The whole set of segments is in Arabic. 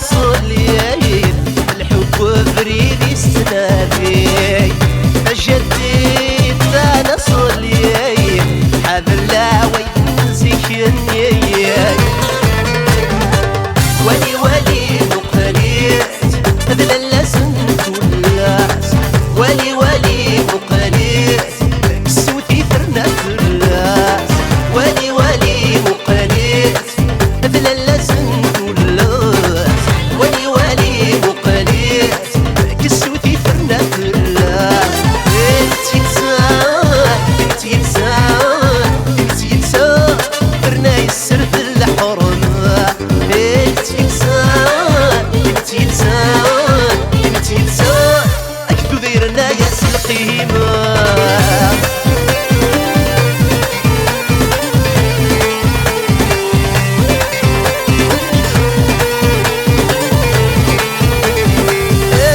صلي الحب بريد يستنادي جديد انا صلي حبل لا وينسكني ولي ولي مقريت هذا اللازم تولات ولي ولي مقريت كسوتي فرنا فلاس ولي ولي مقريت هذا اللازم تولات ولي ولي مقريت كسوتي فرنا فلاس انتي تسان انتي تسان انتي تسان فرنا يسر في الحرم أكدو ديرنا ياس القيمة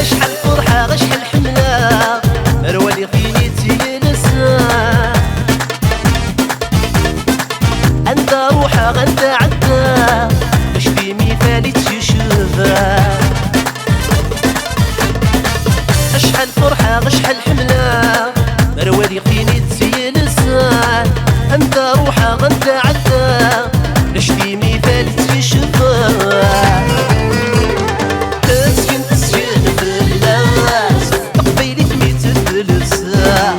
شحال فرحة شحال حملة روالي قينيتي نسا أنت روحها أنت عدنا باش في مثالي تشوفها شحال فرحة شحال حملة مروالي قينيتي لسان أنت روحها أنت عدنا باش في مثالي تشوفها تسكن تسكن في اللاس قبيلي تميت الفلسة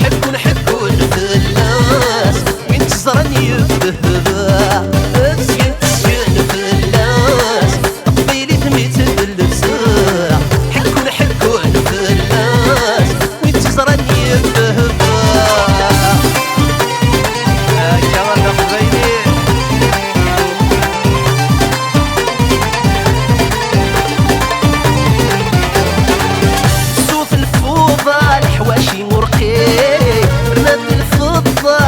حبكون حبكون في اللاس وين تزرني يفهبها تسكن تسكن في اللاس قبيلي تميت الفلسة حبكون حبكون في اللاس وين تزرني يفهبها يا ورد قبيلي الحواشي مرقي رماد الفضة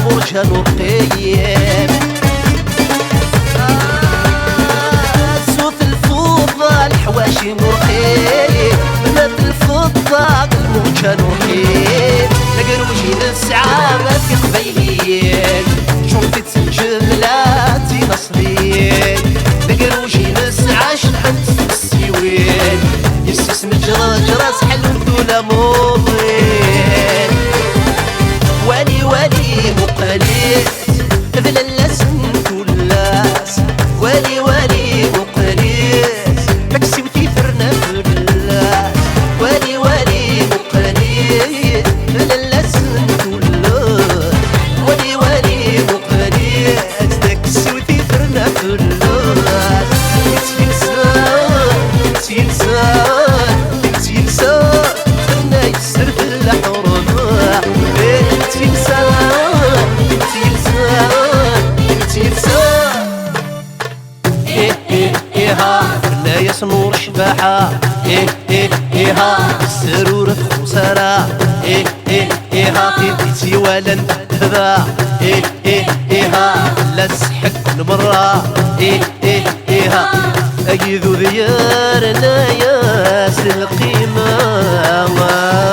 برجها نرقيم صوت الفضة الحواشي مرقي رماد الفضة برجها نرقيم نقروشي للساعة ما في قبيلين شرطي تسجلاتي نصرين نقروشي للساعة شنحنت في السيوين يسس مجرى حلو الدولة موضين ولي ولي مقليت هذا اللازم كلاس ولي ولي مقليت تاكسي وتيثرنا فلاس ولي ولي مقليت هذا اللازم كلاس ولي ولي مقليت تاكسي وتيثرنا فلاس تنسان خلنا يسر في الحرم تنسان ها خلنا يسنور شباحة ها السرور في خسارة ها في بيتي ولا ندهبا ها لا تسحق كل مرة ها أجذو ديارنا ياس القيمة